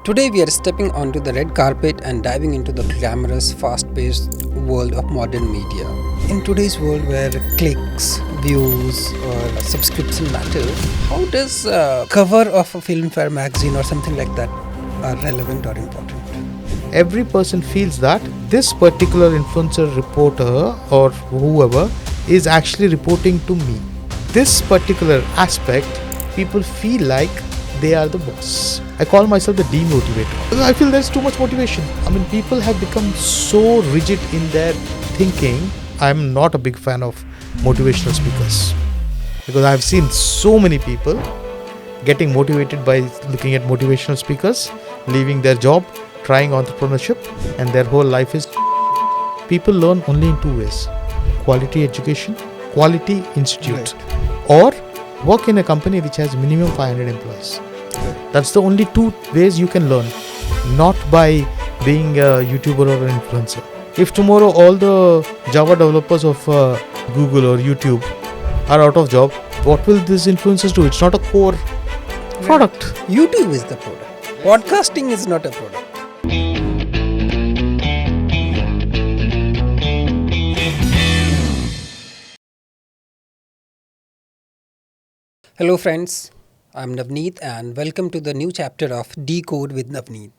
Today we are stepping onto the red carpet and diving into the glamorous, fast-paced world of modern media. In today's world where clicks, views or subscription matter, how does cover of a Filmfare magazine or something like that are relevant or important? Every person feels that this particular influencer reporter or whoever is actually reporting to me. This particular aspect, people feel like they are the boss. I call myself the demotivator. I feel there's too much motivation. People have become so rigid in their thinking. I'm not a big fan of motivational speakers because I've seen so many people getting motivated by looking at motivational speakers, leaving their job, trying entrepreneurship, and their whole life is. People learn only in two ways: quality education, quality institute, or work in a company which has minimum 500 employees. That's the only two ways you can learn, not by being a YouTuber or an influencer. If tomorrow all the Java developers of Google or YouTube are out of job, what will these influencers do? It's not a core product. YouTube is the product. Podcasting is not a product. Hello friends, I'm Navneet and welcome to the new chapter of Decode with Navneet.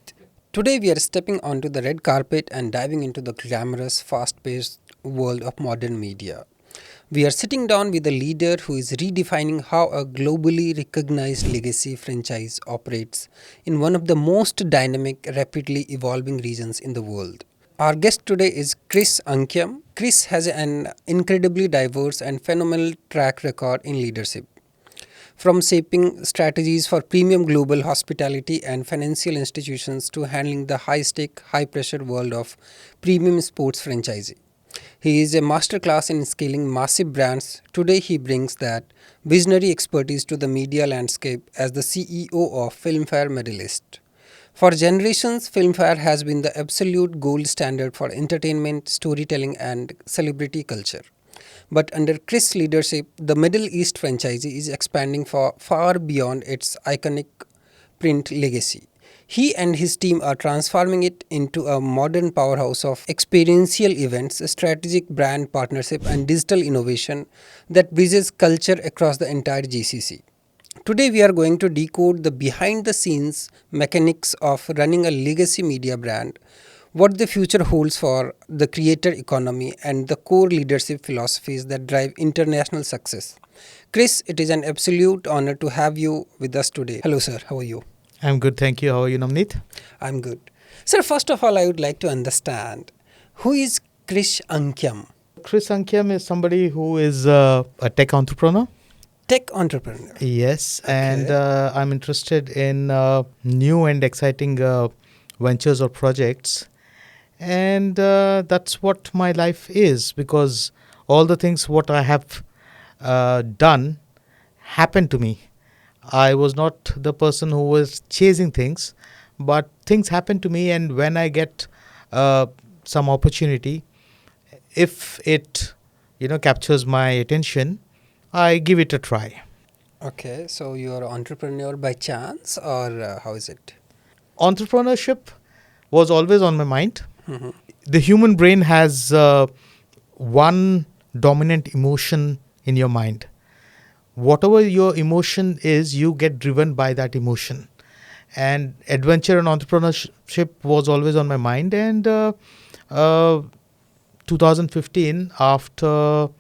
Today we are stepping onto the red carpet and diving into the glamorous, fast-paced world of modern media. We are sitting down with a leader who is redefining how a globally recognized legacy franchise operates in one of the most dynamic, rapidly evolving regions in the world. Our guest today is Kris Ankem. Kris has an incredibly diverse and phenomenal track record in leadership. From shaping strategies for premium global hospitality and financial institutions to handling the high-stake, high-pressure world of premium sports franchising. He is a masterclass in scaling massive brands. Today he brings that visionary expertise to the media landscape as the CEO of Filmfare medalist. For generations, Filmfare has been the absolute gold standard for entertainment, storytelling and celebrity culture. But under Kris' leadership, the Middle East franchisee is expanding far beyond its iconic print legacy. He and his team are transforming it into a modern powerhouse of experiential events, strategic brand partnership, and digital innovation that bridges culture across the entire GCC. Today, we are going to decode the behind-the-scenes mechanics of running a legacy media brand, what the future holds for the creator economy, and the core leadership philosophies that drive international success. Kris, it is an absolute honor to have you with us today. Hello, sir. How are you? I'm good, thank you. How are you, Navneet? I'm good. Sir, first of all, I would like to understand who is Kris Ankem? Kris Ankem is somebody who is a tech entrepreneur. Tech entrepreneur. Yes, Okay. and I'm interested in new and exciting ventures or projects. And that's what my life is, because all the things what I have done happened to me. I was not the person who was chasing things, but things happen to me, and when I get some opportunity, if it captures my attention, I give it a try. Okay, so you're an entrepreneur by chance or how is it? Entrepreneurship was always on my mind. Mm-hmm. The human brain has one dominant emotion in your mind. Whatever your emotion is, you get driven by that emotion. And adventure and entrepreneurship was always on my mind. And 2015, after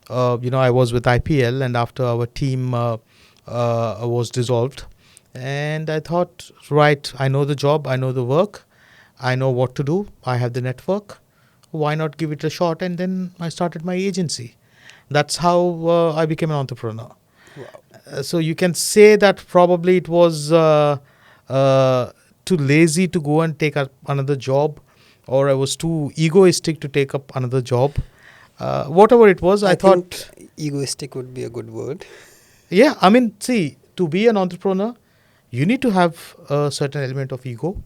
I was with IPL, and after our team was dissolved, and I thought, right, I know the job, I know the work, I know what to do, I have the network, why not give it a shot? And then I started my agency. That's how I became an entrepreneur. Wow. So you can say that probably it was too lazy to go and take up another job, or I was too egoistic to take up another job. Whatever it was, I thought egoistic would be a good word. Yeah, see, to be an entrepreneur, you need to have a certain element of ego.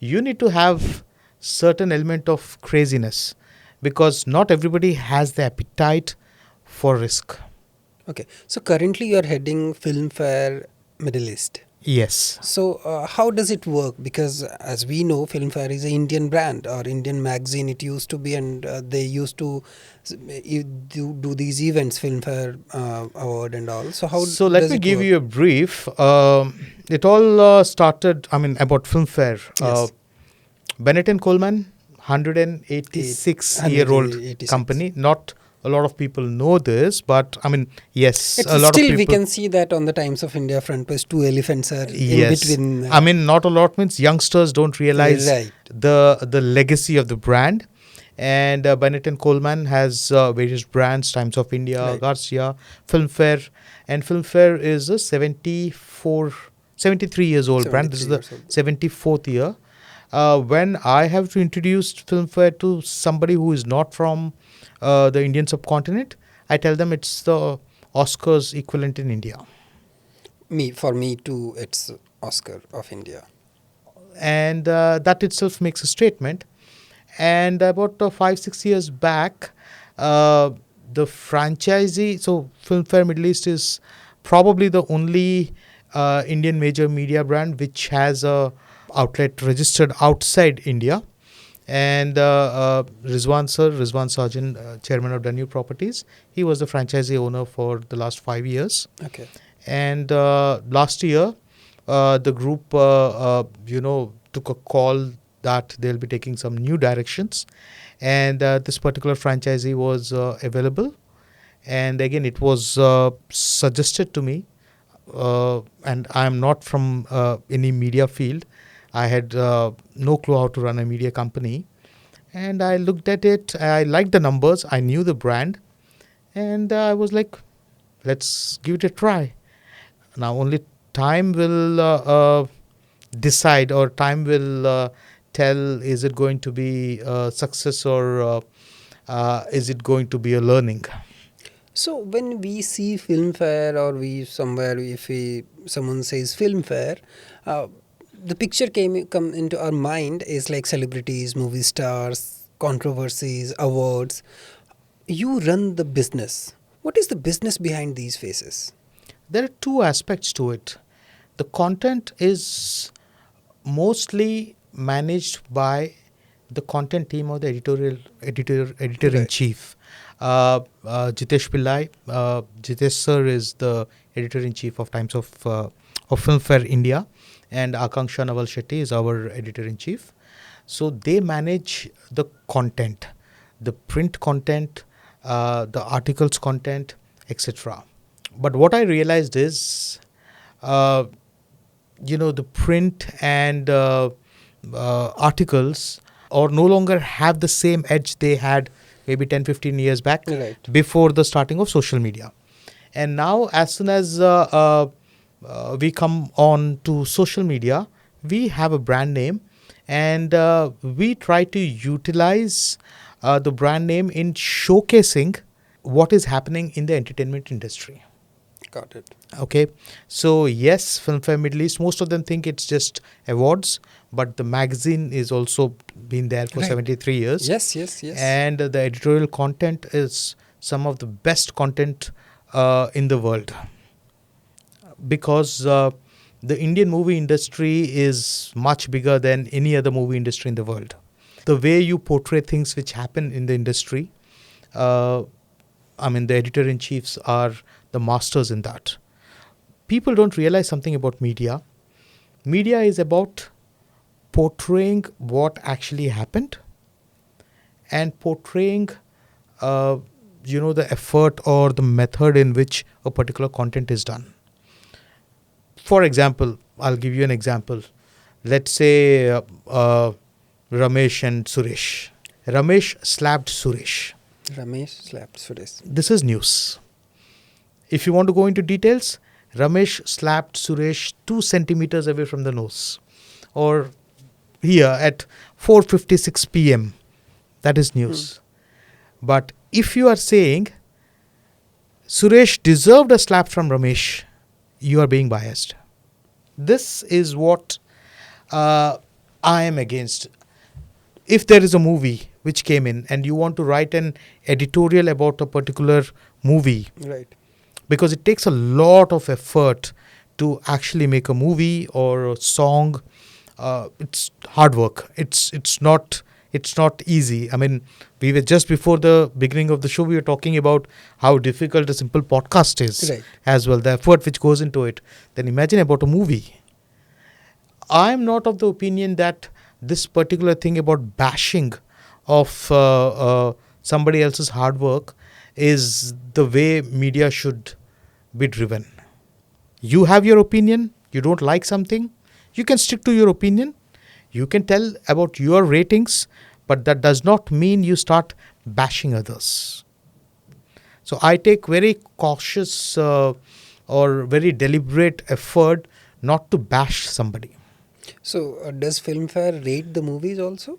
You need to have certain element of craziness, because not everybody has the appetite for risk. Okay, so currently you're heading Filmfare Middle East. Yes. So, how does it work? Because as we know, Filmfare is an Indian brand or Indian magazine. It used to be, and they used to do these events, Filmfare award and all. So, how So let does me it give work? you a brief. It all started, about Filmfare. Yes, Bennett and Coleman, eight 186-year-old 186. company. Not a lot of people know this, but yes, It's a lot of still we people. can see that on the Times of India front page, two elephants are in Yes, between. not a lot means youngsters don't realize Right, the legacy of the brand. And Bennett and Coleman has various brands: Times of India, right. Garcia, Filmfare, and Filmfare is a 73 years old brand. This is 73 the years old. 74th year. When I have to introduce Filmfare to somebody who is not from the Indian subcontinent, I tell them it's the Oscars equivalent in India. For me too, it's Oscar of India. And that itself makes a statement. And about 5-6 years back, uh, the franchisee, so Filmfare Middle East is probably the only Indian major media brand which has a outlet registered outside India. And Rizwan Sarjan, chairman of Danube Properties, he was the franchisee owner for the last 5 years. Okay. And last year, the group, took a call that they'll be taking some new directions. And this particular franchisee was available. And again, it was suggested to me. And I am not from any media field. I had no clue how to run a media company. And I looked at it. I liked the numbers. I knew the brand. And I was like, let's give it a try. Now, only time will decide, or time will tell, is it going to be a success, or is it going to be a learning. So when we see Filmfare, or we somewhere, if we someone says Filmfare, uh, the picture come into our mind is like celebrities, movie stars, controversies, awards. You run the business. What is the business behind these faces? There are two aspects to it. The content is mostly managed by the content team or the editor in Right. chief. Jitesh Pillai, Jitesh sir is the editor in chief of Times of Filmfare India, and Akanksha Naval Shetty is our editor in chief. So they manage the content, the print content, the articles content, etc. But what I realized is, uh, the print and articles or no longer have the same edge they had maybe 10-15 years back, Right. before the starting of social media. And now, as soon as we come on to social media, we have a brand name, and we try to utilize the brand name in showcasing what is happening in the entertainment industry. Got it. Okay, so yes, Filmfare Middle East, most of them think it's just awards, but the magazine is also been there for Right. 73 years. Yes, yes, yes. And the editorial content is some of the best content in the world, because the Indian movie industry is much bigger than any other movie industry in the world. The way you portray things which happen in the industry, uh, the editor-in-chiefs are the masters in that. People don't realize something about media. Media is about portraying what actually happened, and portraying the effort or the method in which a particular content is done. For example, I'll give you an example. Let's say Ramesh and Suresh. Ramesh slapped Suresh. Ramesh slapped Suresh. This is news. If you want to go into details, Ramesh slapped Suresh 2 centimeters away from the nose, or here at 4:56 p.m. That is news. But if you are saying Suresh deserved a slap from Ramesh, you are being biased. This is what I am against. If there is a movie which came in and you want to write an editorial about a particular movie, Right. because it takes a lot of effort to actually make a movie or a song, it's hard work. It's not easy. I mean, we were just before the beginning of the show, we were talking about how difficult a simple podcast is, Right. as well, the effort which goes into it. Then imagine about a movie. I'm not of the opinion that this particular thing about bashing of somebody else's hard work is the way media should be driven. You have your opinion, you don't like something, you can stick to your opinion, you can tell about your ratings, but that does not mean you start bashing others. So I take very cautious or very deliberate effort not to bash somebody. So, does Filmfare rate the movies also?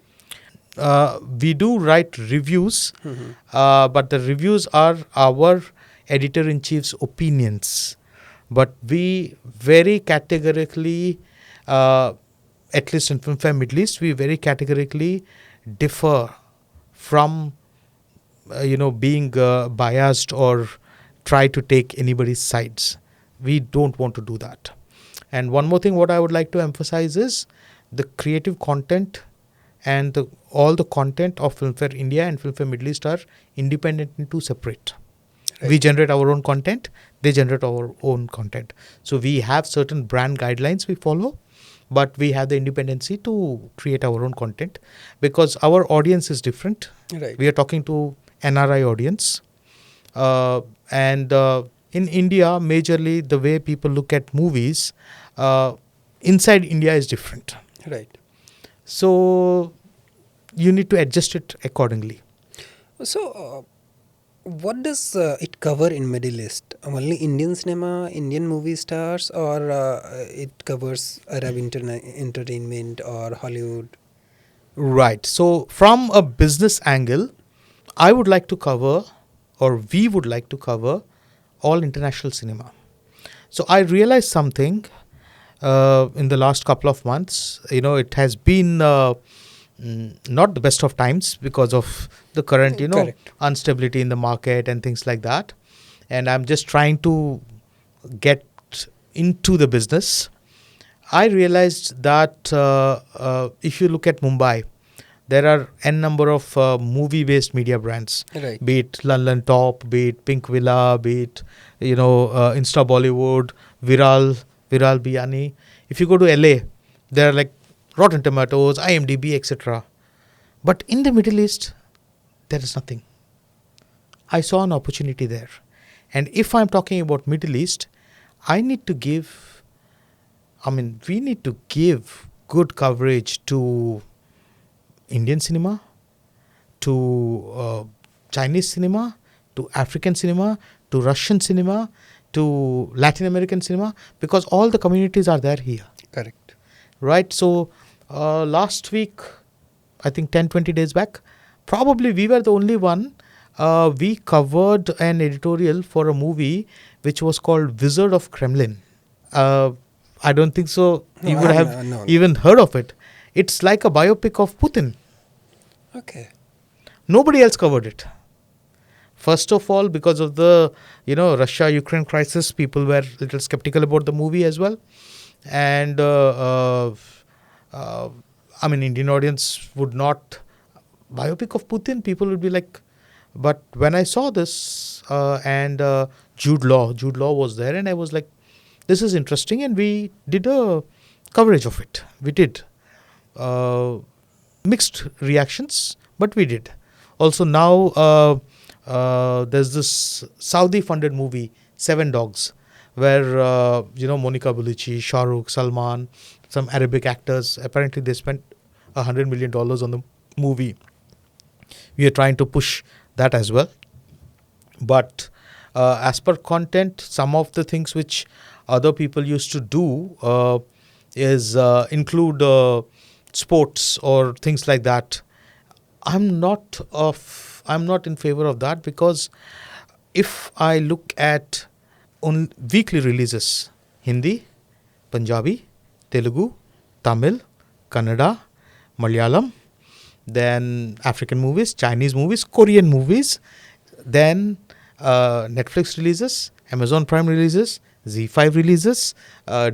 We do write reviews, Mhm. but the reviews are our editor-in-chief's opinions. But we very categorically, at least in Filmfare Middle East, we very categorically differ from, being biased or try to take anybody's sides. We don't want to do that. And one more thing, what I would like to emphasize is the creative content and all the content of Filmfare India and Filmfare Middle East are independent and two separate. Right. We generate our own content, they generate our own content. So we have certain brand guidelines we follow, but we have the independency to create our own content because our audience is different. Right. We are talking to NRI audience. And in India, majorly the way people look at movies inside India is different. Right. So you need to adjust it accordingly. So, what does it cover in Middle East? Only Indian cinema, Indian movie stars, or it covers Arab entertainment or Hollywood? Right. So from a business angle, I would like to cover, or we would like to cover, all international cinema. So I realized something in the last couple of months. It has been not the best of times because of the current, Correct. instability in the market and things like that. And I'm just trying to get into the business. I realized that if you look at Mumbai, there are n number of movie-based media brands, Right. be it London Top, be it Pink Villa, be it Insta Bollywood, Viral Biani. If you go to LA, there are like Rotten Tomatoes, IMDb, etc. But in the Middle East, there is nothing. I saw an opportunity there, and if I'm talking about Middle East, we need to give good coverage to Indian cinema, to Chinese cinema, to African cinema, to Russian cinema, to Latin American cinema, because all the communities are there here. Correct. Right? So last week, I think 10-20 days back, probably we were the only one. We covered an editorial for a movie which was called Wizard of Kremlin. I don't think so. You would have no. even heard of it. It's like a biopic of Putin. Okay. Nobody else covered it. First of all, because of the Russia-Ukraine crisis, people were a little skeptical about the movie as well. And Indian audience would not biopic of Putin. People would be like, but when I saw this and Jude Law was there, and I was like, this is interesting, and we did a coverage of it. We did mixed reactions, but we did. Also now there's this Saudi-funded movie, Seven Dogs, where Monica Bellucci, Shah Rukh, Salman, some Arabic actors, apparently they spent $100 million on the movie. We are trying to push that as well. But as per content, some of the things which other people used to do is include sports or things like that. I'm not in favor of that, because if I look at on weekly releases, Hindi, Punjabi, Telugu, Tamil, Kannada, Malayalam, then African movies, Chinese movies, Korean movies, then Netflix releases, Amazon Prime releases, Z5 releases,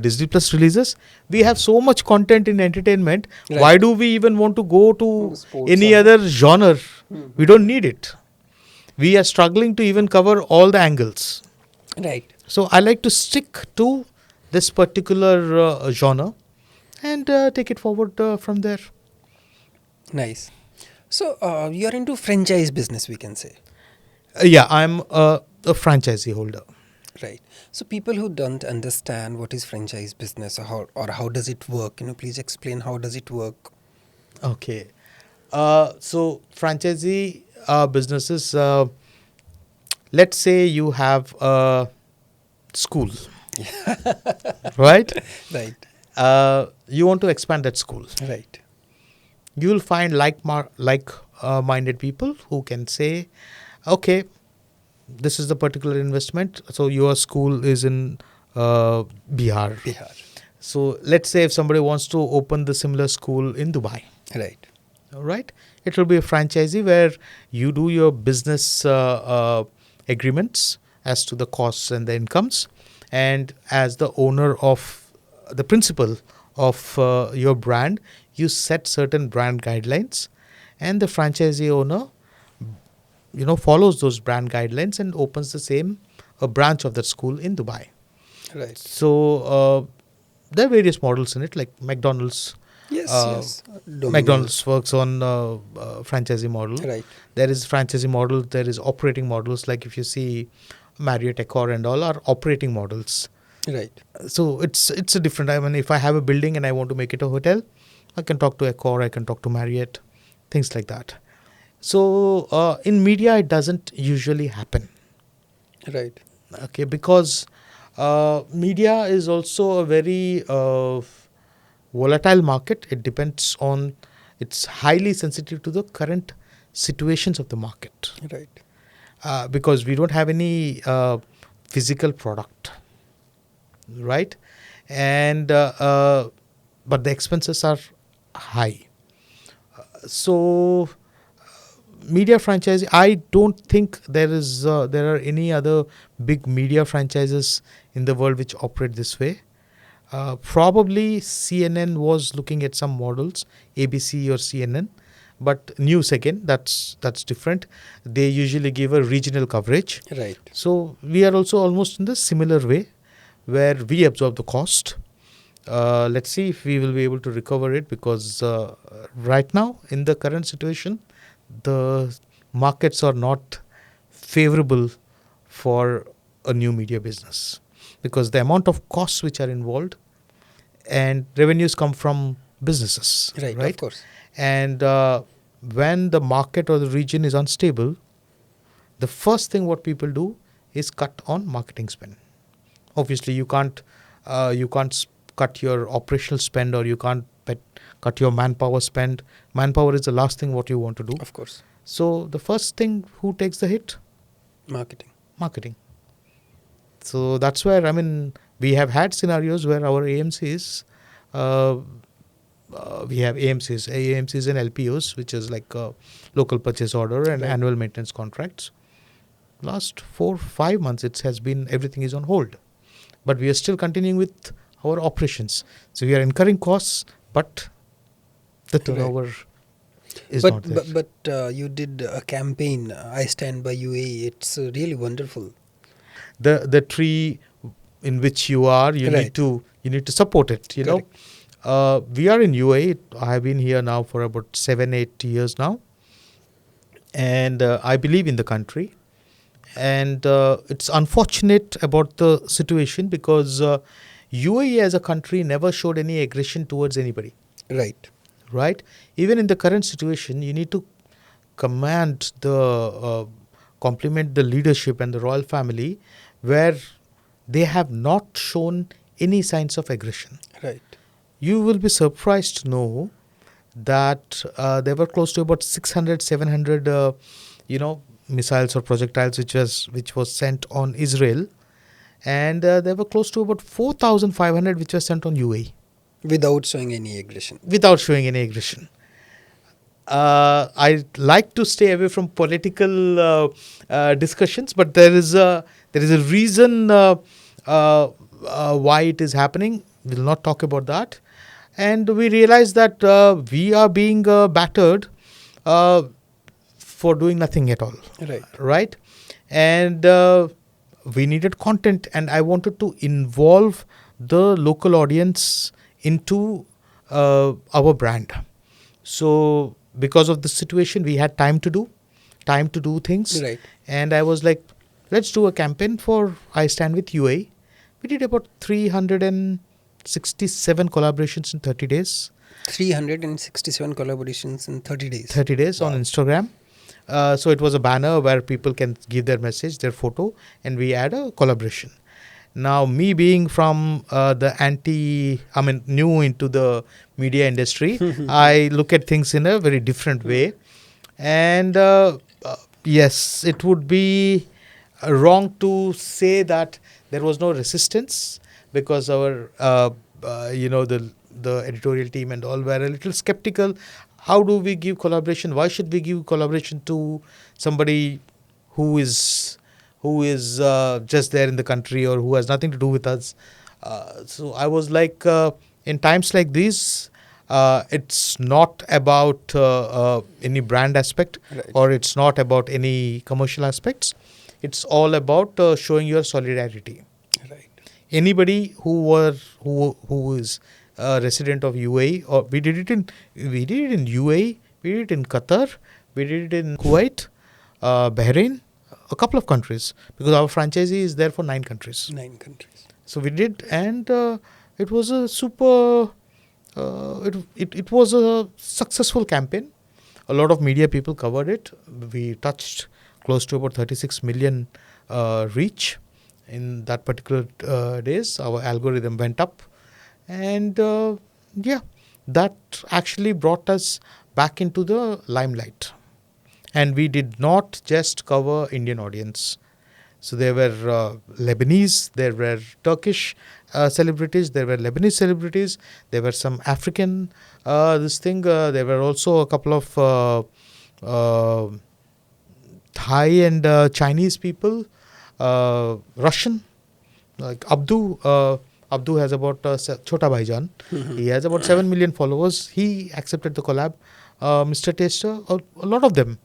Disney Plus releases. We have so much content in entertainment. Right. Why do we even want to go to Sports any or- other genre? We don't need it. We are struggling to even cover all the angles. Right. So I like to stick to this particular genre and take it forward from there. Nice. So you're into franchise business, we can say. Yeah, I'm a franchisee holder. Right. So people who don't understand what is franchise business or how does it work, please explain how does it work. Okay. So franchisee businesses, let's say you have a school, right? Right. You want to expand that school. Right. You will find minded people who can say, okay, this is the particular investment. So your school is in Bihar. Bihar. So let's say if somebody wants to open the similar school in Dubai, Right. all right, it will be a franchisee where you do your business agreements as to the costs and the incomes, and as the owner of the principal of your brand, you set certain brand guidelines, and the franchisee owner follows those brand guidelines and opens the same a branch of that school in Dubai. Right. So there are various models in it, like McDonald's. Yes. Yes. Domino's. McDonald's works on franchisee model. Right. There is franchisee model. There is operating models. Like if you see Marriott, Accor, and all are operating models. Right. So it's a different. I mean, if I have a building and I want to make it a hotel, I can talk to Accor. I can talk to Marriott, things like that. So in media, it doesn't usually happen. Right. Okay, because media is also a very volatile market. It depends on, it's highly sensitive to the current situations of the market. Right. Because we don't have any physical product, right? And but the expenses are high. So media franchise, I don't think there are any other big media franchises in the world which operate this way. Probably CNN was looking at some models, ABC or CNN, but news again, that's different. They usually give a regional coverage. Right. So we are also almost in the similar way, where we absorb the cost. Let's see if we will be able to recover it, because right now in the current situation, the markets are not favorable for a new media business, because the amount of costs which are involved, and revenues come from businesses, Right. right? Of course. And when the market or the region is unstable, the first thing what people do is cut on marketing spend. Obviously, you can't cut your operational spend, or you can't cut your manpower spend. Manpower is the last thing what you want to do. Of course. So the first thing, who takes the hit? Marketing. Marketing. So that's where, I mean, we have had scenarios where our AMCs, we have AMCs and LPOs, which is like local purchase order and Right. annual maintenance contracts. Last 4-5 months, everything is on hold, but we are still continuing with our operations. So we are incurring costs, but the turnover is not there. But you did a campaign, I Stand By UAE. It's really wonderful. The tree in which you are, you Right. need to support it. We are in UAE. I have been here now for about 7-8 years now, and I believe in the country. And it's unfortunate about the situation, because UAE as a country never showed any aggression towards anybody. Right? Even in the current situation, you need to compliment the leadership and the royal family, where they have not shown any signs of aggression. Right. You will be surprised to know that there were close to about 600-700 missiles or projectiles which was sent on Israel, and there were close to about 4,500 which were sent on UAE. Without showing any aggression. I like to stay away from political discussions, but there is a reason why it is happening. We'll not talk about that. And we realize that we are being battered uh, for doing nothing at all. Right. Right? And we needed content, and I wanted to involve the local audience into our brand. So because of the situation, we had time to do things. Right. And I was like, let's do a campaign for I Stand With UA. We did about 367 collaborations in 30 days. 367 collaborations in 30 days. 30 days on Wow. Instagram. So it was a banner where people can give their message, their photo, and we add a collaboration. Now, me being from new into the media industry, I look at things in a very different way. And yes, it would be wrong to say that there was no resistance, because our, the editorial team and all were a little skeptical. How do we give collaboration? Why should we give collaboration to somebody who is just there in the country, or who has nothing to do with us? So I was like, in times like these, it's not about any brand aspect, Right. or it's not about any commercial aspects. It's all about showing your solidarity. Right. Anybody who is a resident of UAE, or we did it in UAE, we did it in Qatar, we did it in Kuwait, Bahrain, a couple of countries, because our franchisee is there for 9 countries. 9 countries. So we did, and it was a super. It was a successful campaign. A lot of media people covered it. We touched close to about 36 million reach in that particular days. Our algorithm went up, and that actually brought us back into the limelight. And we did not just cover Indian audience. So there were Lebanese, there were Turkish celebrities, there were Lebanese celebrities, there were some African there were also a couple of Thai and Chinese people, Russian, like Abdu. Abdu has about Chota Bhaijan. He has about 7 million followers. He accepted the collab. Mr. Taster, a lot of them.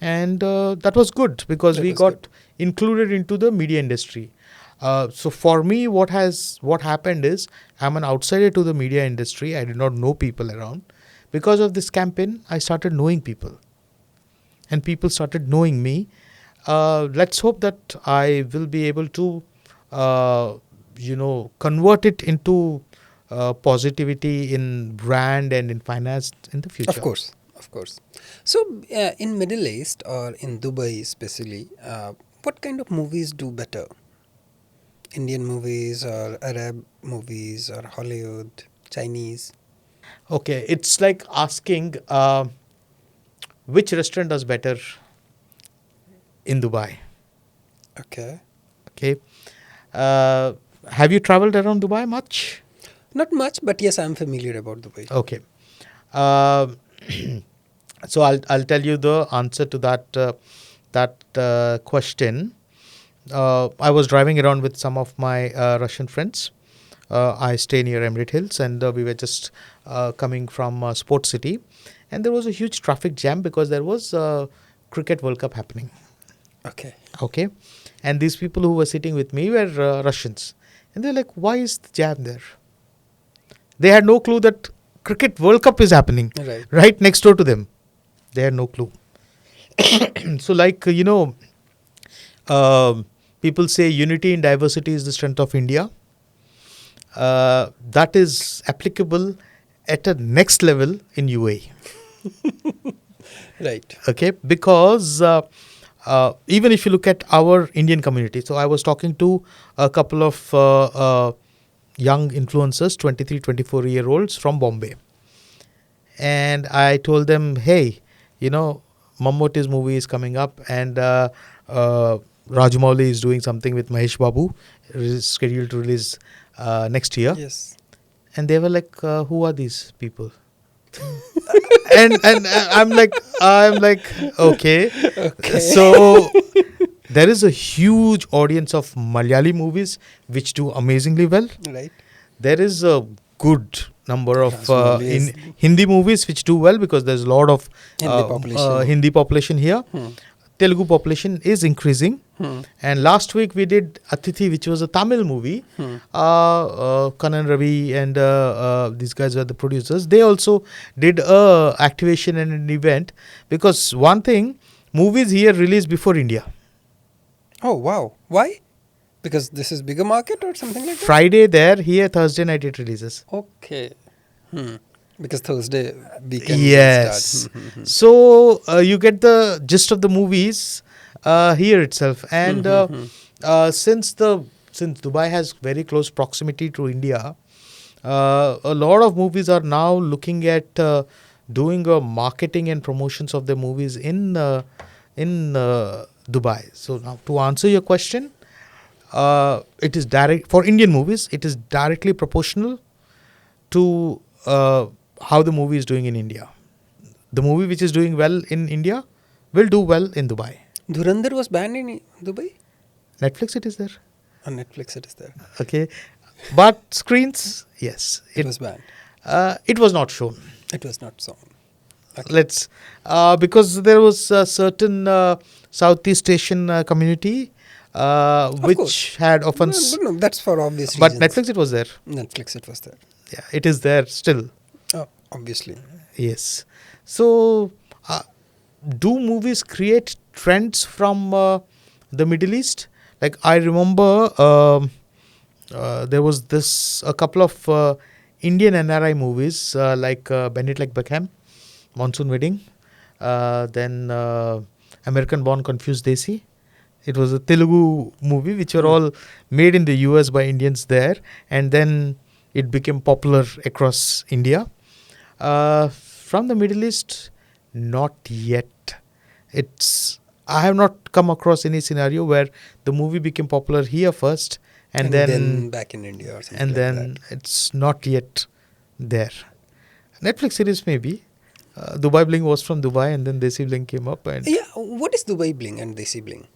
And that was good, because we got included into the media industry. So for me, what happened is, I'm an outsider to the media industry. I did not know people around. Because of this campaign, I started knowing people, and people started knowing me. Let's hope that I will be able to, convert it into positivity in brand and in finance in the future. Of course. So, in Middle East or in Dubai especially, what kind of movies do better? Indian movies or Arab movies or Hollywood, Chinese? Okay, it's like asking which restaurant does better in Dubai. Okay. Okay. Have you traveled around Dubai much? Not much, but yes, I'm familiar about Dubai. Okay. So I'll tell you the answer to that question. I was driving around with some of my Russian friends. I stay near Emirate Hills, and we were just coming from Sports City, and there was a huge traffic jam because there was Cricket World Cup happening. Okay. And these people who were sitting with me were Russians, and they're like, "Why is the jam there?" They had no clue that Cricket World Cup is happening right next door to them. They had no clue. So, people say unity in diversity is the strength of India. That is applicable at a next level in UAE. Right. Okay, because even if you look at our Indian community, so I was talking to a couple of young influencers, 23, 24-year-olds from Bombay. And I told them, hey, Mammootty's movie is coming up, and Rajamouli is doing something with Mahesh Babu, scheduled to release next year. Yes. And they were like, who are these people? and I'm like, okay. So There is a huge audience of Malayali movies which do amazingly well. Right. There is a good number of Rajmouli is in Hindi movies which do well because there's a lot of Hindi population. Hindi population here. Hmm. Telugu population is increasing. Hmm. And last week we did Atithi, which was a Tamil movie. Hmm. Kanan Ravi and these guys were the producers. They also did a activation and an event because one thing, movies here release before India. Oh wow! Why? Because this is bigger market or something like that. Friday there, here Thursday night it releases. Okay. Because Thursday weekend. Yes. Start. So you get the gist of the movies here itself, and since Dubai has very close proximity to India, a lot of movies are now looking at doing marketing and promotions of the movies in Dubai. So now to answer your question, it is direct for Indian movies. It is directly proportional to how the movie is doing in India. The movie which is doing well in India will do well in Dubai. Dhurandhar was banned in Dubai. Netflix, it is there. On Netflix, it is there. Okay, but screens, yes, It was banned. it was not shown. It was not shown. Okay. Let's because there was a certain Southeast Asian community which course. had offense. No, that's for obvious But reasons. Netflix, it was there. Netflix, it was there. Yeah, it is there still. Oh, obviously. Yes. So, do movies create trends from the Middle East? Like I remember, there was a couple of Indian NRI movies like Bend It Like Beckham, Monsoon Wedding, then American Born Confused Desi. It was a Telugu movie which were all made in the US by Indians there, and then it became popular across India. From the Middle East, not yet. I have not come across any scenario where the movie became popular here first and then back in India or something. and like then that. it's not yet there. Netflix series maybe. Dubai Bling was from Dubai and then Desi Bling came up and Yeah, what is Dubai Bling and Desi Bling?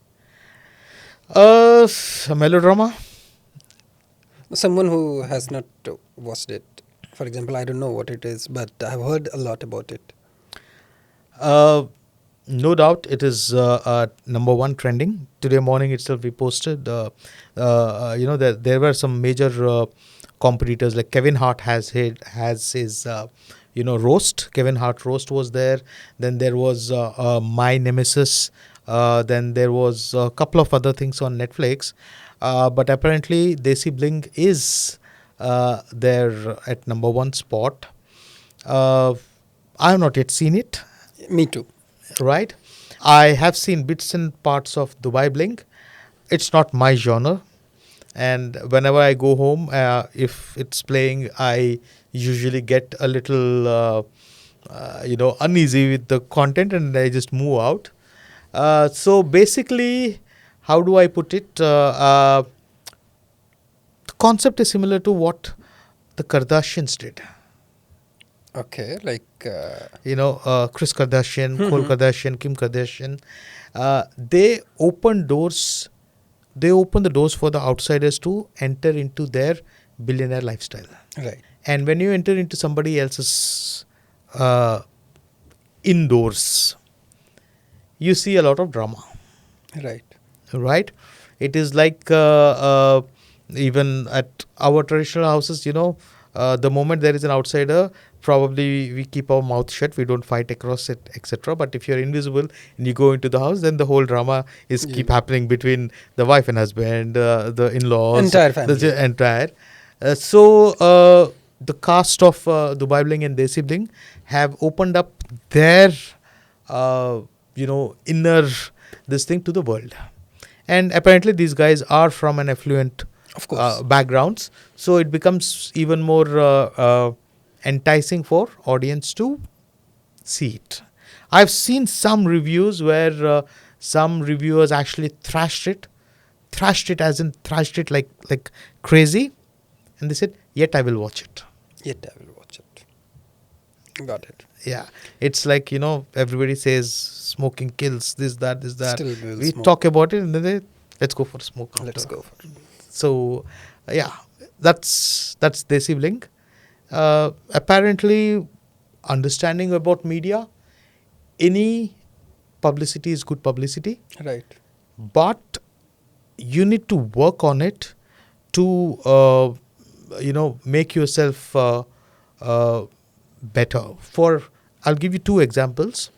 a melodrama. Someone who has not watched it, for example, I don't know what it is, but I've heard a lot about it. No doubt it is number one trending. Today morning itself we posted, there were some major competitors like Kevin Hart has his roast. Kevin Hart roast was there. Then there was My Nemesis. Then there was a couple of other things on Netflix. But apparently Desi Bling is there at number one spot. I have not yet seen it. Me too. Right, I have seen bits and parts of Dubai Bling. It's not my genre, and whenever I go home, if it's playing, I usually get a little, uneasy with the content, and I just move out. So basically, how do I put it? The concept is similar to what the Kardashians did. Okay, like Kris Kardashian, Khloe Kardashian, Kim Kardashian, they open doors. They open the doors for the outsiders to enter into their billionaire lifestyle. right. And when you enter into somebody else's indoors, you see a lot of drama. Right. Right? It is like even at our traditional houses, the moment there is an outsider, probably we keep our mouth shut, we don't fight across it, etc. But if you're invisible and you go into the house, then the whole drama is keep happening between the wife and husband, the in-laws, Entire family. the entire. So the cast of Dubai Bling and Desi Bling have opened up their, inner this thing to the world. And apparently these guys are from an affluent Of course. backgrounds, so it becomes even more enticing for audience to see it. I've seen some reviews where some reviewers actually thrashed it like crazy, and they said, "Yet I will watch it." Yet I will watch it. Got it. Yeah, it's like, everybody says smoking kills, this that. Still we will We smoke. talk about it and then let's go for a smoke after. Let's go for it. So yeah, that's Desi Bling. Apparently, understanding about media, any publicity is good publicity, Right. but you need to work on it to make yourself better. For I'll give you two examples.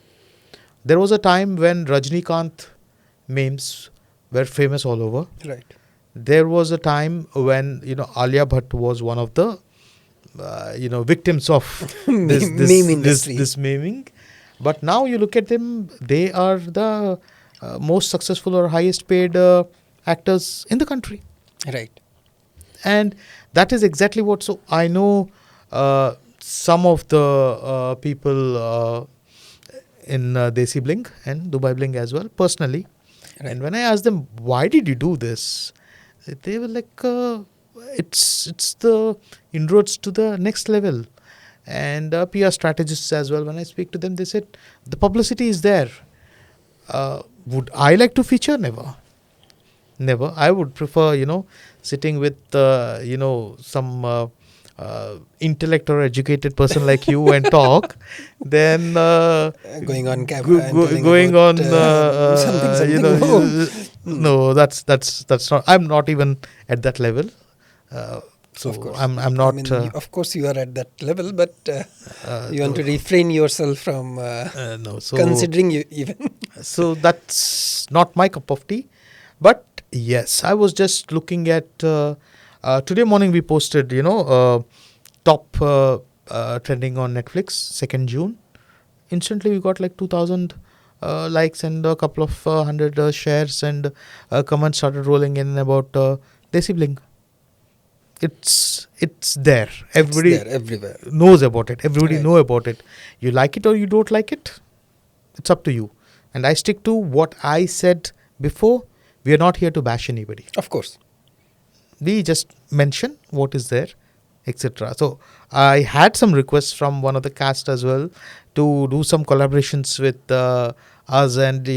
There was a time when Rajnikant memes were famous all over. Right. There was a time when Alia Bhatt was one of the victims of Meme industry. this memeing. But now you look at them, they are the most successful or highest paid actors in the country. Right. And that is exactly what. So I know some of the people in Desi Bling and Dubai Bling as well, personally. Right. And when I asked them, why did you do this? They were like, it's the inroads to the next level. And PR strategists as well, when I speak to them, they said, the publicity is there. Would I like to feature? Never. Never. I would prefer, sitting with, some intellect or educated person like you and talk, then Going on camera and telling going about, on something. no, that's not. I'm not even at that level. So Of course. I'm not. I mean, of course, you are at that level, but you want to refrain yourself from no. So considering you even. so that's not my cup of tea. But yes, I was just looking at today morning we posted, top trending on Netflix, 2nd June. Instantly we got like 2,000 likes and a couple of hundred shares, and comments started rolling in about Desi Bling. It's there. Everybody It's there everywhere. knows about it. Everybody Right. know about it. You like it or you don't like it, it's up to you. And I stick to what I said before. We are not here to bash anybody. Of course. We just mention what is there, etc. So I had some requests from one of the cast as well to do some collaborations with us, and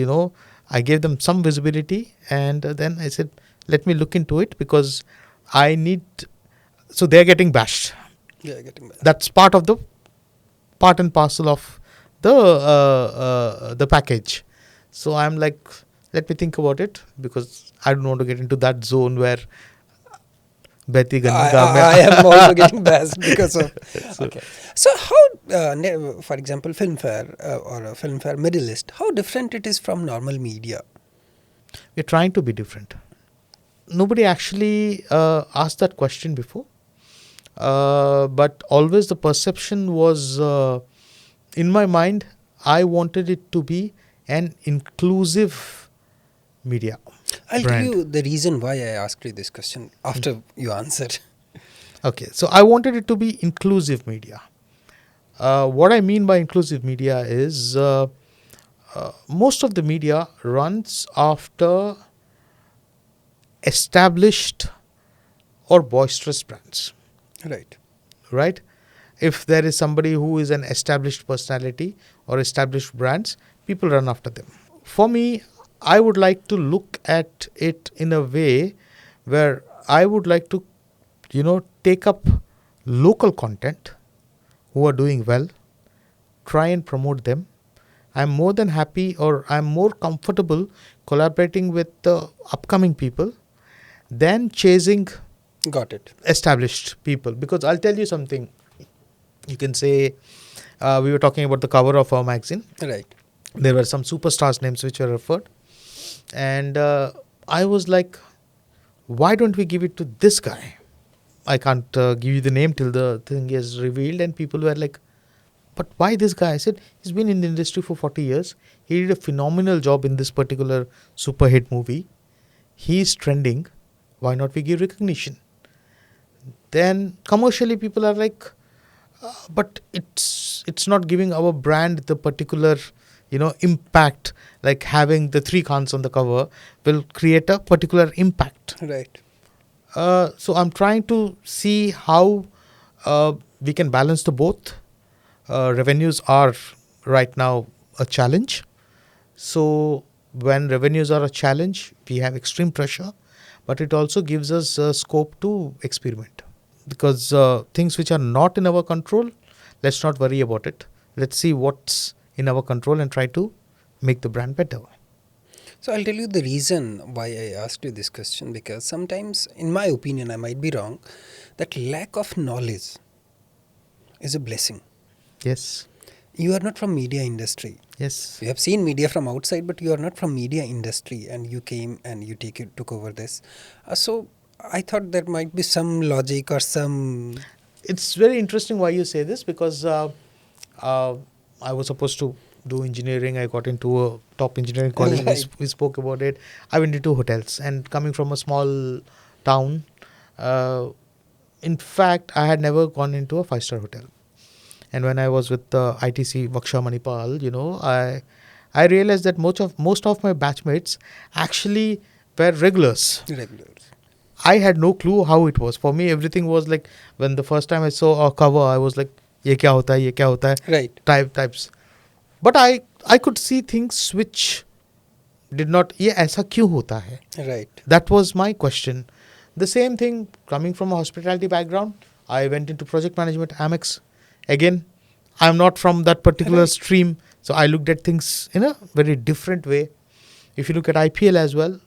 I gave them some visibility, and then I said, let me look into it, because I need. So they're getting bashed. Yeah, getting back. That's part and parcel of the package. So I'm like, let me think about it, because I don't want to get into that zone where Betty I am also getting bashed because of. Okay. So how, for example, Filmfare or a Filmfare middle list, how different it is from normal media? We're trying to be different. Nobody actually asked that question before, but always the perception was in my mind. I wanted it to be an inclusive media. I'll brand. tell you the reason why I asked you this question after you answered. Okay, so I wanted it to be inclusive media. What I mean by inclusive media is most of the media runs after established or boisterous brands, Right. right? If there is somebody who is an established personality or established brands, people run after them. For me, I would like to look at it in a way where I would like to, take up local content who are doing well, try and promote them. I'm more than happy, or I'm more comfortable collaborating with the upcoming people than chasing Got it. established people. Because I'll tell you something. You can say, we were talking about the cover of our magazine. Right. There were some superstars' names which were referred. And I was like, why don't we give it to this guy? I can't give you the name till the thing is revealed. And people were like, but why this guy? I said, he's been in the industry for 40 years. He did a phenomenal job in this particular super hit movie. He's trending. Why not we give recognition? Then commercially people are like, but it's not giving our brand the particular impact. Like having the 3 Khans on the cover will create a particular impact. Right. So I'm trying to see how we can balance the both. revenues are right now a challenge. So when revenues are a challenge, we have extreme pressure, but it also gives us scope to experiment. Because things which are not in our control, let's not worry about it. Let's see what's in our control and try to make the brand better. So I'll tell you the reason why I asked you this question, because sometimes, in my opinion, I might be wrong, that lack of knowledge is a blessing. Yes. You are not from media industry. Yes. You have seen media from outside, but you are not from media industry, and you came and took over this. So I thought there might be some logic or some. It's very interesting why you say this, because uh, I was supposed to do engineering. I got into a top engineering college. Right. We spoke about it. I went into hotels, and coming from a small town, uh, in fact, I had never gone into a 5-star hotel. And when I was with the ITC Vaksha Manipal, I realized that most of my batchmates actually were regulars. Regulars. I had no clue how it was. For me, everything was like, when the first time I saw a cover, I was like, ye kya hota hai, ye kya hota hai, Right. types. But I could see things which did not, ye aisa kyun hota hai? Right. That was my question. The same thing, coming from a hospitality background, I went into project management, Amex. Again, I'm not from that particular Right. stream, so I looked at things in a very different way. If you look at IPL as well,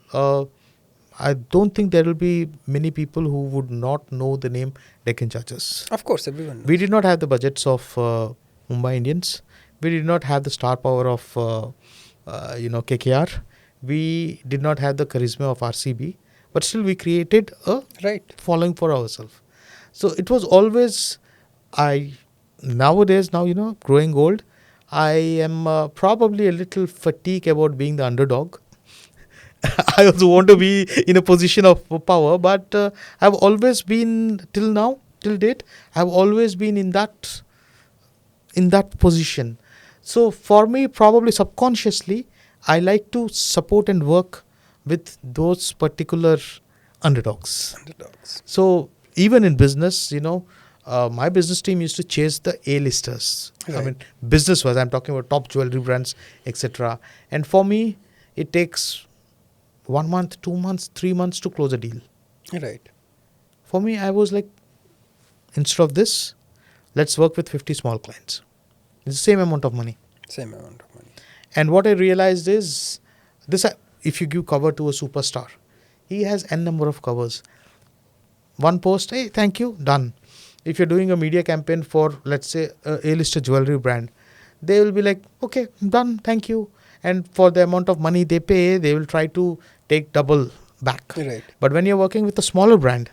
I don't think there will be many people who would not know the name Deccan Chargers. Of course, everyone knows. We did not have the budgets of Mumbai Indians. We did not have the star power of KKR. We did not have the charisma of RCB, but still we created a Right. following for ourselves. So it was always, nowadays, growing old, I am probably a little fatigued about being the underdog. I also want to be in a position of power, but I've always been, till date, I've always been in that position. So for me, probably subconsciously, I like to support and work with those particular underdogs. Underdogs. So even in business, my business team used to chase the A-listers. Right. I mean, business-wise, I'm talking about top jewelry brands, etc. And for me, it takes 1 month, 2 months, 3 months to close a deal. Right. For me, I was like, instead of this, let's work with 50 small clients. It's the same amount of money. Same amount of money. And what I realized is, this: if you give cover to a superstar, he has n number of covers. One post, hey, thank you, done. If you're doing a media campaign for, let's say, a A-listed jewelry brand, they will be like, okay, done, thank you. And for the amount of money they pay, they will try to take double back. Right. But when you're working with a smaller brand,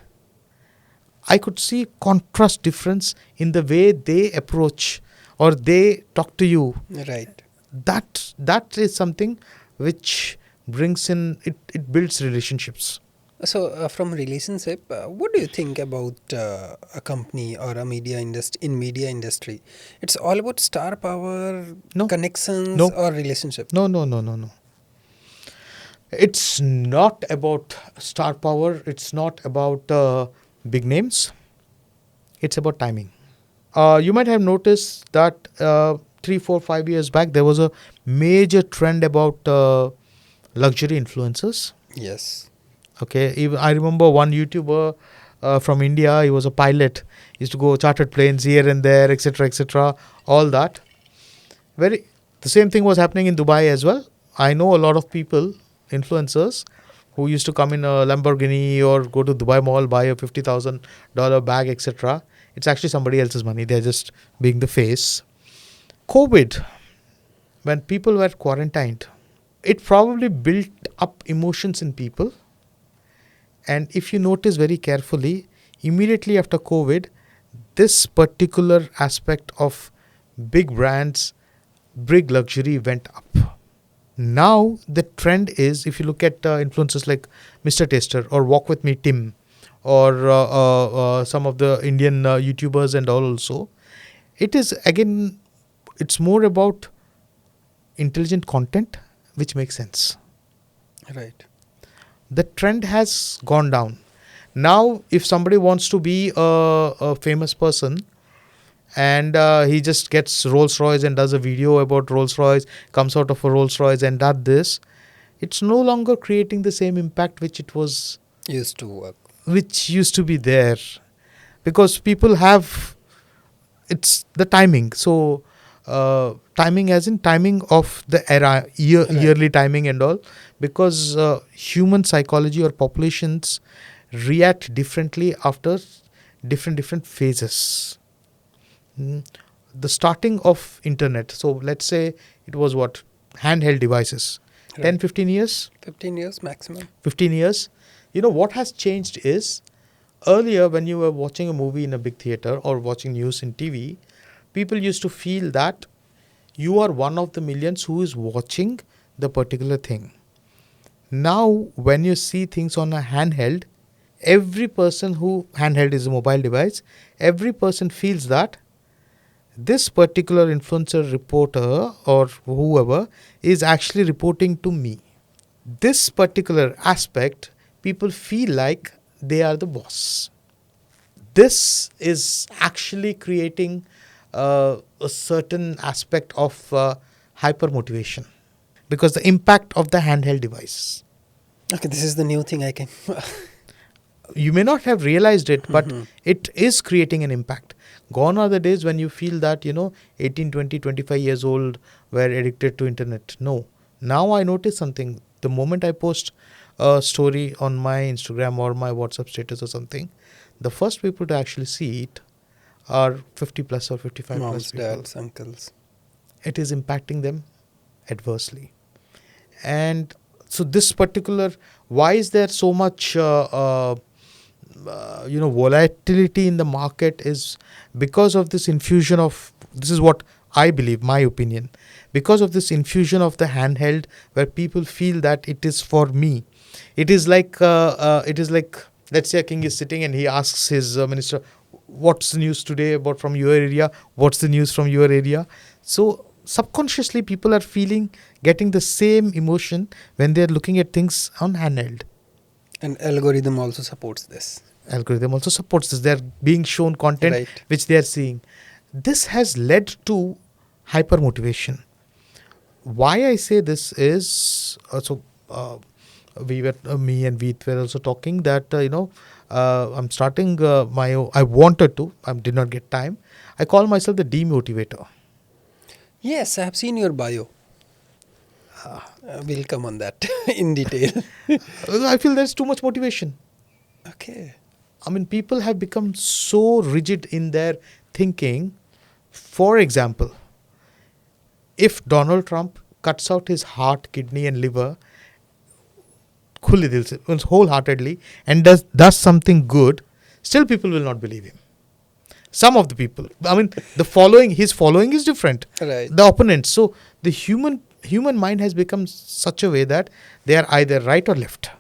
I could see contrast difference in the way they approach or they talk to you. Right. That is something which brings in, it builds relationships. So, from relationship, what do you think about a company or a media industry? It's all about star power, No. connections, No. or relationship. No. It's not about star power. It's not about big names. It's about timing. You might have noticed that 3, 4, 5 years back, there was a major trend about luxury influencers. Yes. Okay, even I remember one YouTuber from India. He was a pilot. He used to go chartered planes here and there, etc., all that. The same thing was happening in Dubai as well. I know a lot of people, influencers, who used to come in a Lamborghini or go to Dubai Mall, buy a $50,000 bag, etc. It's actually somebody else's money. They're just being the face. COVID, when people were quarantined, it probably built up emotions in people. And if you notice very carefully, immediately after COVID, this particular aspect of big brands, big luxury went up. Now the trend is, if you look at influencers like Mr. Taster or Walk With Me Tim or some of the Indian YouTubers and all also, it is again, it's more about intelligent content which makes sense. Right. The trend has gone down. Now, if somebody wants to be a famous person and he just gets Rolls Royce and does a video about Rolls Royce, comes out of a Rolls Royce and does this. It's no longer creating the same impact Used to work. which used to be there, because people have, it's the timing. So timing as in timing of the era, Right. yearly timing and all, because human psychology or populations react differently after different phases. Mm. The starting of internet, so let's say it was what, handheld devices, Right. 10 15 years, 15 years maximum. 15 years. What has changed is, earlier when you were watching a movie in a big theater or watching news in TV, people used to feel that you are one of the millions who is watching the particular thing. Now when you see things on a handheld, every person who, handheld is a mobile device, every person feels that this particular influencer, reporter or whoever is actually reporting to me. This particular aspect, people feel like they are the boss. This is actually creating a certain aspect of hyper motivation, because the impact of the handheld device. Okay, this is the new thing I can. You may not have realized it, but Mhm. it is creating an impact. Gone are the days when you feel that 18, 20, 25 years old were addicted to internet. No. Now I notice something. The moment I post a story on my Instagram or my WhatsApp status or something, the first people to actually see it are 50 plus or 55 plus Moms, people. dads, uncles. It is impacting them adversely. And so this particular, why is there so much volatility in the market, is because of this infusion of, this is what I believe, my opinion, because of this infusion of the handheld, where people feel that it is for me. It is like let's say a king is sitting and he asks his minister, what's the news today about from your area, what's the news from your area. So subconsciously people are getting the same emotion when they're looking at things on handheld. And algorithm also supports this. Algorithm also supports this. They're being shown content Right. which they are seeing. This has led to hyper motivation. Why I say this is, we were me and Veet were also talking that I'm starting I wanted to, I did not get time. I call myself the demotivator. Yes, I have seen your bio. We'll come on that in detail. I feel there's too much motivation. Okay. I mean, people have become so rigid in their thinking. For example, if Donald Trump cuts out his heart, kidney, and liver खुले दिल से, wholeheartedly, and does something good, still people will not believe him. Some of the people, I mean, his following is different. Right. The opponents. So the human mind has become such a way that they are either right or left.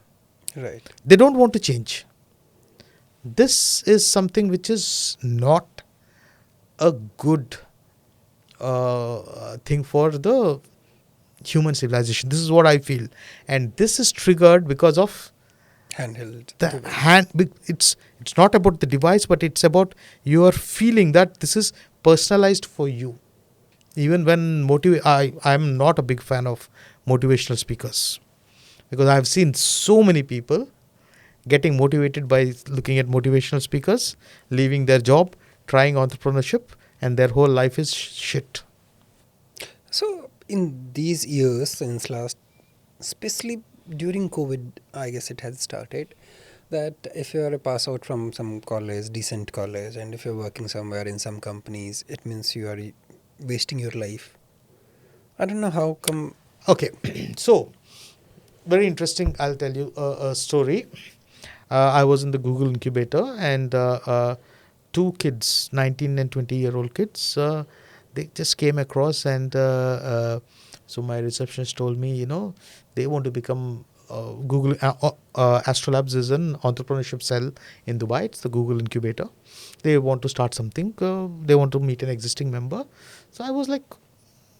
Right. They don't want to change. This is something which is not a good thing for the human civilization. This is what I feel. And this is triggered because of Handheld. the device. hand. It's not about the device, but it's about your feeling that this is personalized for you. Even when I'm not a big fan of motivational speakers, because I've seen so many people getting motivated by looking at motivational speakers, leaving their job, trying entrepreneurship, and their whole life is shit. So, in these years, since last, especially during COVID, I guess it has started, that if you are a pass out from some college, decent college, and if you're working somewhere in some companies, it means you are wasting your life. I don't know how come. Okay, so very interesting. I'll tell you a story. I was in the Google incubator, and two kids, 19 and 20-year-old kids, they just came across, and so my receptionist told me, they want to become Google Astrolabs is an entrepreneurship cell in Dubai. It's the Google incubator. They want to start something. They want to meet an existing member. So I was like,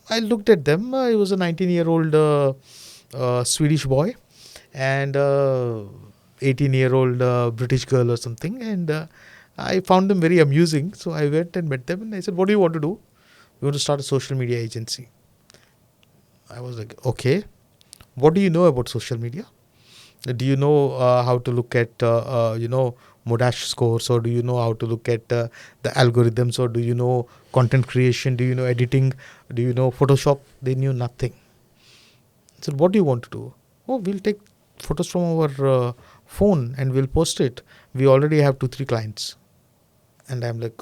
I looked at them. He was a 19-year-old Swedish boy and 18-year-old British girl or something. And I found them very amusing. So I went and met them and I said, what do you want to do? We want to start a social media agency. I was like, okay, what do you know about social media? Do you know how to look at, Modash scores, or do you know how to look at the algorithms, or do you know content creation? Do you know editing? Do you know Photoshop? They knew nothing. I said, what do you want to do? Oh, we'll take photos from our phone and we'll post it. We already have 2-3 clients. And I'm like,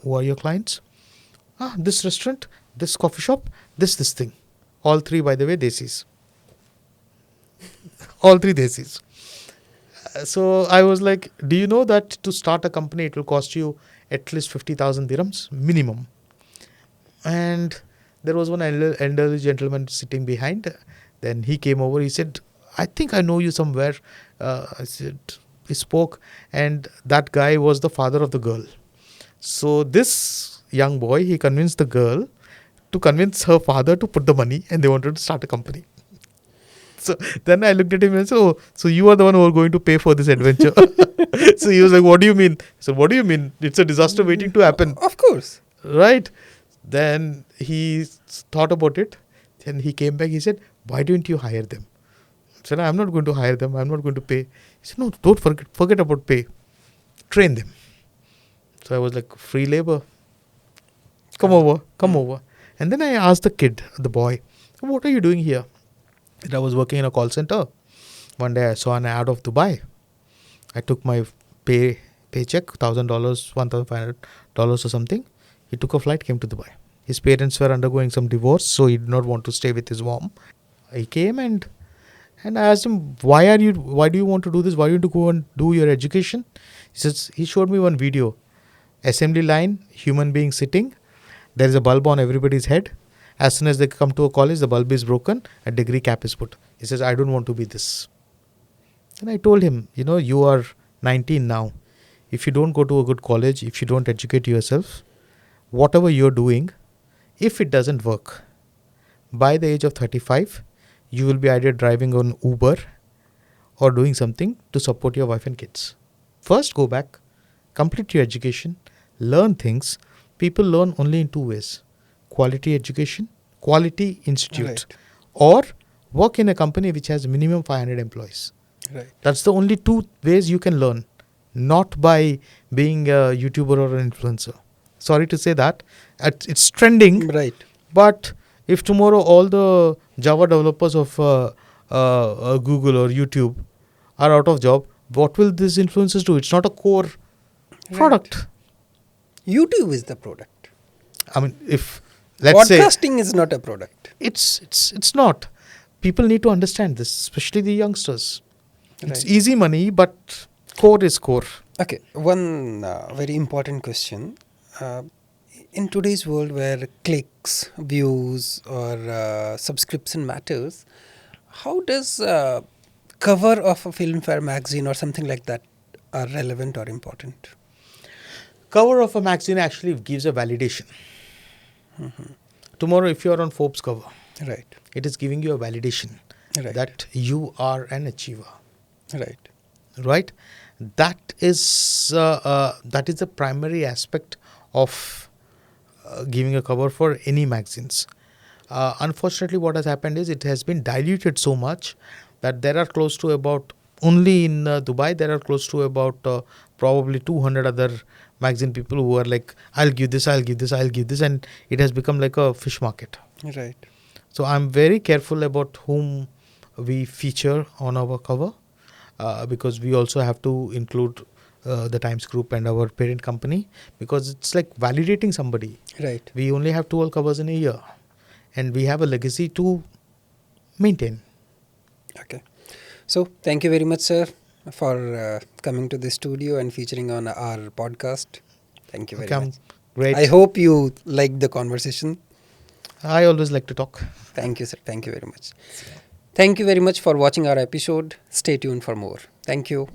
who are your clients? This restaurant, this coffee shop, this thing. All three, by the way, desis. All three desis. So I was like, do you know that to start a company, it will cost you at least 50,000 dirhams minimum? And there was one elderly gentleman sitting behind. Then he came over. He said, I think I know you somewhere. I said, he spoke. And that guy was the father of the girl. So this young boy, he convinced the girl to convince her father to put the money, and they wanted to start a company. So then I looked at him and said, oh, so you are the one who are going to pay for this adventure. So he was like, what do you mean? So what do you mean? It's a disaster waiting to happen. Of course. Right. Then he thought about it. Then he came back. He said, why don't you hire them? I said, I'm not going to hire them. I'm not going to pay. He said, no, don't forget about pay. Train them. So I was like, free labor. Come over. And then I asked the boy, what are you doing here? And I was working in a call center. One day I saw an ad of Dubai. I took my paycheck, $1,000, $1,500 or something. He took a flight, came to Dubai. His parents were undergoing some divorce, so he did not want to stay with his mom. He came and I asked him, why do you want to do this? Why don't you go and do your education? He showed me one video. Assembly line, human being sitting. There is a bulb on everybody's head. As soon as they come to a college, the bulb is broken, a degree cap is put. He says, I don't want to be this. And I told him, you are 19 now. If you don't go to a good college, if you don't educate yourself, whatever you're doing, if it doesn't work, by the age of 35, you will be either driving on Uber or doing something to support your wife and kids. First, go back, complete your education, learn things. People learn only in two ways. Quality education, quality institute, Right. or work in a company which has minimum 500 employees. Right. That's the only two ways you can learn, not by being a YouTuber or an influencer. Sorry to say that. It's trending, Right. but if tomorrow all the Java developers of Google or YouTube are out of job, what will these influencers do? It's not a core product. YouTube is the product. I mean, if let's say Podcasting is not a product. it's not. People need to understand this, especially the youngsters. It's Right. easy money, but core is core. Okay, one very important question. In today's world where clicks, views, or subscription matters, how does cover of a Filmfare magazine or something like that are relevant or important? Cover of a magazine actually gives a validation. Tomorrow, if you are on Forbes cover, Right. it is giving you a validation Right. that you are an achiever. Right. Right? That is the primary aspect of giving a cover for any magazines. Unfortunately, what has happened is it has been diluted so much that there are close to about, only in Dubai, there are close to about probably 200 other magazine people who are like, I'll give this, and it has become like a fish market. Right. So I'm very careful about whom we feature on our cover, because we also have to include the Times Group and our parent company, because it's like validating somebody. Right. We only have 12 covers in a year, and we have a legacy to maintain. Okay. So thank you very much, sir, for coming to the studio and featuring on our podcast. Thank you very Okay, much. great. I hope you liked the conversation. I always like to talk. Thank you, sir. Thank you very much. Thank you very much for watching our episode. Stay tuned for more. Thank you.